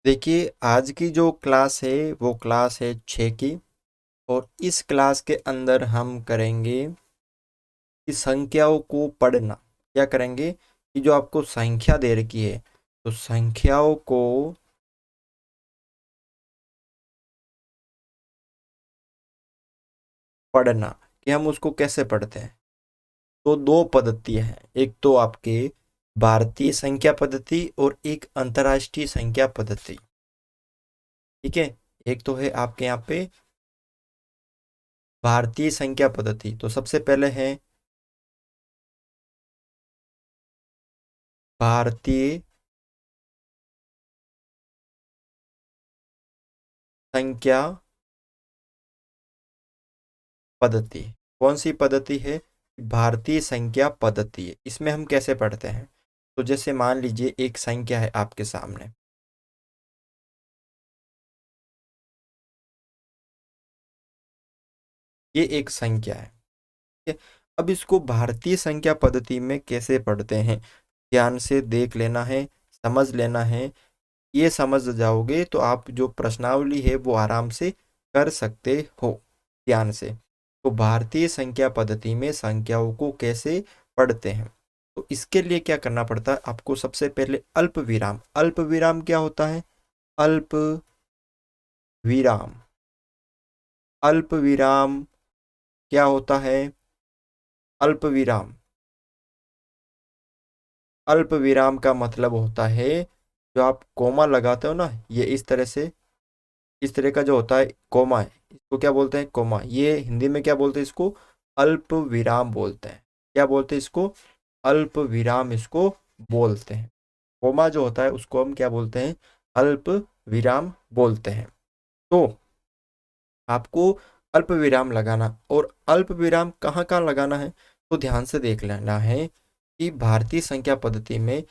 देखिए, आज की जो क्लास है वो क्लास है 6 की। और इस क्लास के अंदर हम करेंगे कि संख्याओं को पढ़ना। क्या करेंगे कि जो आपको संख्या दे रखी है तो संख्याओं को पढ़ना, कि हम उसको कैसे पढ़ते हैं। तो दो पद्धतियां हैं, एक तो आपके भारतीय संख्या पद्धति और एक अंतर्राष्ट्रीय संख्या पद्धति। ठीक है। एक तो है आपके यहाँ पे भारतीय संख्या पद्धति। तो सबसे पहले है भारतीय संख्या पद्धति। कौन सी पद्धति है? भारतीय संख्या पद्धति है। इसमें हम कैसे पढ़ते हैं? तो जैसे मान लीजिए एक संख्या है आपके सामने। ये एक संख्या है। ठीक है? अब इसको भारतीय संख्या पद्धति में कैसे पढ़ते हैं, ध्यान से देख लेना है, समझ लेना है। ये समझ जाओगे तो आप जो प्रश्नावली है वो आराम से कर सकते हो, ध्यान से। तो भारतीय संख्या पद्धति में संख्याओं को कैसे पढ़ते हैं, तो इसके लिए क्या करना पड़ता है आपको? सबसे पहले अल्प विराम। अल्प विराम क्या होता है? अल्प विराम। अल्प विराम क्या होता है? अल्प विराम। अल्प विराम का मतलब होता है जो आप कोमा लगाते हो ना, ये इस तरह से, इस तरह का जो होता है कोमा है, इसको क्या बोलते हैं? कोमा। ये हिंदी में क्या बोलते हैं इसको? अल्प विराम बोलते हैं। क्या बोलते हैं इसको? अल्प विराम इसको बोलते हैं। कोमा जो होता है उसको हम क्या बोलते हैं? अल्प विराम बोलते हैं। तो आपको अल्प विराम लगाना, और अल्प विराम कहाँ कहाँ लगाना है तो ध्यान से देख लेना है कि भारतीय संख्या पद्धति में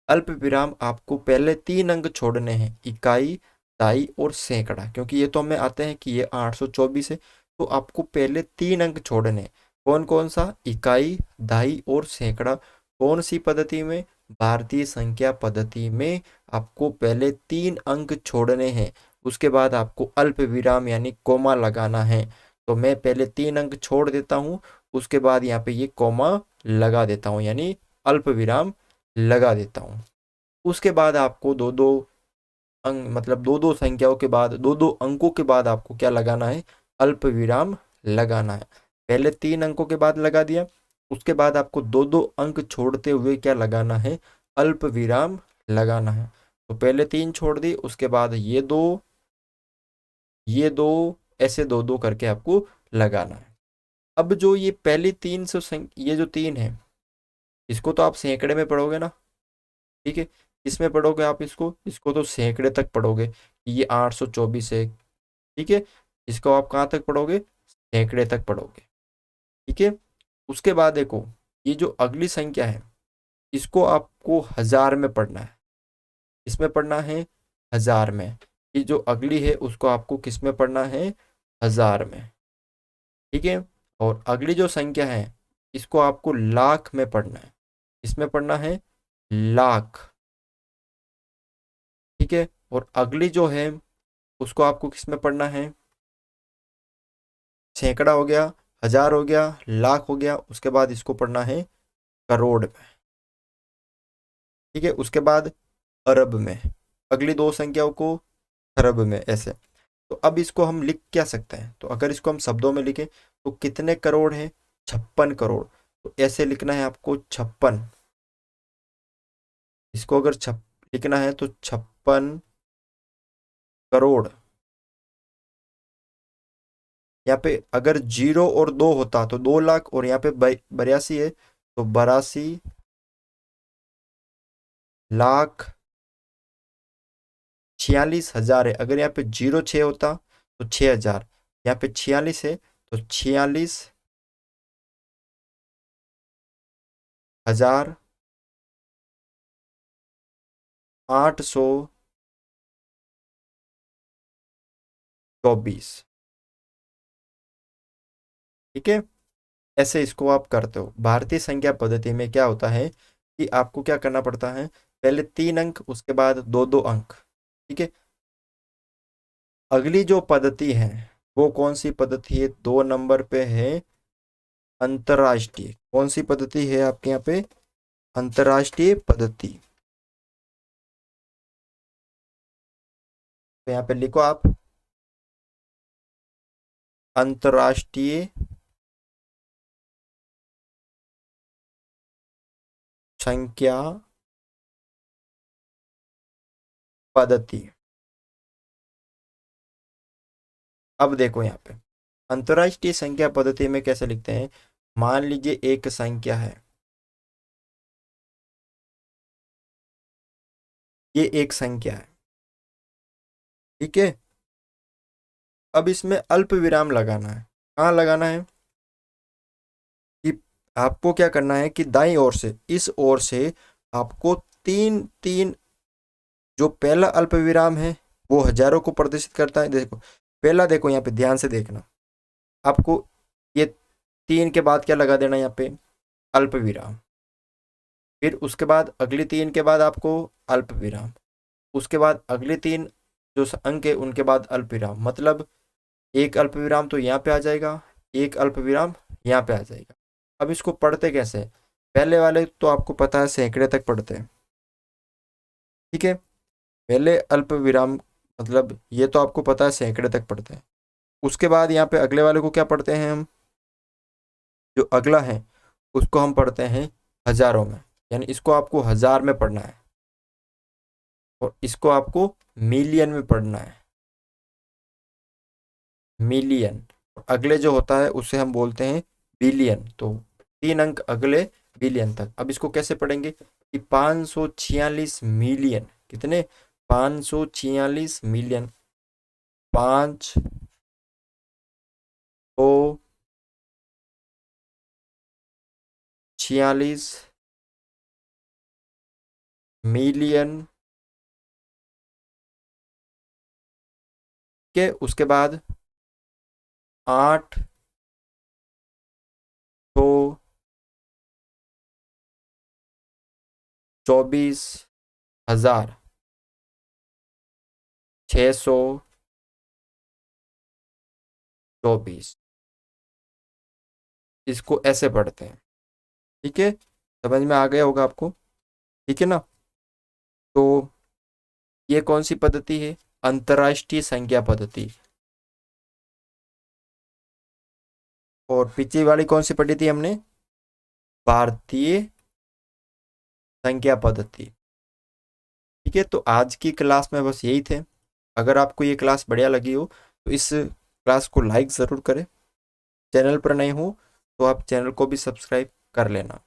अल्प विराम आपको पहले 3 अंक छोड़ने हैं, इकाई, दाई और सैकड़ा। क्योंकि ये तो हमें आते हैं कि ये 824 है, तो आपको पहले 3 अंक छोड़ने हैं। कौन कौन सा? इकाई, दाई और सैकड़ा। कौन सी पद्धति में? भारतीय संख्या पद्धति में आपको पहले 3 अंक छोड़ने हैं, उसके बाद आपको अल्प विराम यानी कोमा लगाना है। तो मैं पहले 3 अंक छोड़ देता हूँ, उसके बाद यहाँ पे ये कोमा लगा देता हूँ, यानी अल्प विराम लगा देता हूँ। उसके बाद आपको दो दो अंक, मतलब दो दो संख्याओं के बाद, दो दो अंकों के बाद आपको क्या लगाना है? अल्प विराम लगाना है। पहले 3 अंकों के बाद लगा दिया, उसके बाद आपको दो दो अंक छोड़ते हुए क्या लगाना है? अल्प विराम लगाना है। तो पहले 3 छोड़ दी, उसके बाद ये दो, ये दो, ऐसे दो दो करके आपको लगाना है। अब जो ये पहली 300 ये जो 3 है, इसको तो आप सैकड़े में पढ़ोगे ना। ठीक है। इसमें पढ़ोगे आप इसको, इसको तो सैकड़े तक पढ़ोगे कि ये 824 है। ठीक है। इसको आप कहाँ तक पढ़ोगे? सैकड़े तक पढ़ोगे। ठीक है। उसके बाद देखो, ये जो अगली संख्या है इसको आपको हजार में पढ़ना है। इसमें पढ़ना है हजार में। ये जो अगली है उसको आपको किस में पढ़ना है? हजार में। ठीक है। और अगली जो संख्या है इसको आपको लाख में पढ़ना है। इसमें पढ़ना है लाख। ठीक है। और अगली जो है उसको आपको किस में पढ़ना है? सैकड़ा हो गया, हजार हो गया, लाख हो गया, उसके बाद इसको पढ़ना है करोड़ में। ठीक है। उसके बाद अरब में। अगली दो संख्याओं को खरब में, ऐसे। तो अब इसको हम लिख क्या सकते हैं? तो अगर इसको हम शब्दों में लिखें तो कितने करोड़ है? 56 करोड़। तो ऐसे लिखना है आपको 56। इसको अगर लिखना है तो 56 करोड़। यहाँ पे अगर 0 और 2 होता तो 2 लाख, और यहाँ पे 82 है तो 82 लाख 46 हजार है। अगर यहाँ पे 06 होता तो 6 हजार। यहाँ पे 46 है तो 46,824। ठीक है। ऐसे इसको आप करते हो। भारतीय संख्या पद्धति में क्या होता है कि आपको क्या करना पड़ता है? पहले 3 अंक, उसके बाद दो दो अंक। ठीक है। अगली जो पद्धति है वो कौन सी पद्धति है? 2 नंबर पे है अंतरराष्ट्रीय। कौन सी पद्धति है आपके यहाँ पे? अंतरराष्ट्रीय पद्धति। तो यहाँ पे लिखो आप अंतरराष्ट्रीय संख्या पद्धति। अब देखो यहाँ पे अंतरराष्ट्रीय संख्या पद्धति में कैसे लिखते हैं। मान लीजिए एक संख्या है, ये एक संख्या है, ठीक है। अब इसमें अल्प विराम लगाना है। कहाँ लगाना है कि आपको क्या करना है कि दाईं ओर से, इस ओर से आपको तीन तीन, जो पहला अल्प विराम है वो हजारों को प्रदर्शित करता है। देखो पहला, देखो यहाँ पे ध्यान से देखना, आपको ये 3 के बाद क्या लगा देना यहाँ पे? अल्प विराम। फिर उसके बाद अगली 3 के बाद आपको अल्प विराम, उसके बाद अगले 3 जो अंक है उनके बाद अल्प विराम। मतलब एक अल्प विराम तो यहाँ पे आ जाएगा, एक अल्प विराम यहाँ पे आ जाएगा। अब इसको पढ़ते कैसे? पहले वाले तो आपको पता है सैकड़े तक पढ़ते हैं, ठीक है। पहले अल्प विराम मतलब ये तो आपको पता है सैकड़े तक पढ़ते हैं। उसके बाद यहाँ पे अगले वाले को क्या पढ़ते हैं हम? जो अगला है उसको हम पढ़ते हैं हजारों में, यानी इसको आपको हजार में पढ़ना है और इसको आपको मिलियन में पढ़ना है, मिलियन। अगले जो होता है उसे हम बोलते हैं बिलियन। तो 3 अंक अगले बिलियन तक। अब इसको कैसे पढ़ेंगे कि 546 मिलियन, कितने? 546 मिलियन। 546 मिलियन के उसके बाद 8,24,624, इसको ऐसे पढ़ते हैं, ठीक है। समझ में आ गया होगा आपको, ठीक है ना। तो ये कौन सी पद्धति है? अंतर्राष्ट्रीय संख्या पद्धति। और पिछली वाली कौन सी पढ़ी थी हमने? भारतीय संख्या पद्धति, ठीक है। तो आज की क्लास में बस यही थे। अगर आपको ये क्लास बढ़िया लगी हो तो इस क्लास को लाइक ज़रूर करें। चैनल पर नए हो तो आप चैनल को भी सब्सक्राइब कर लेना।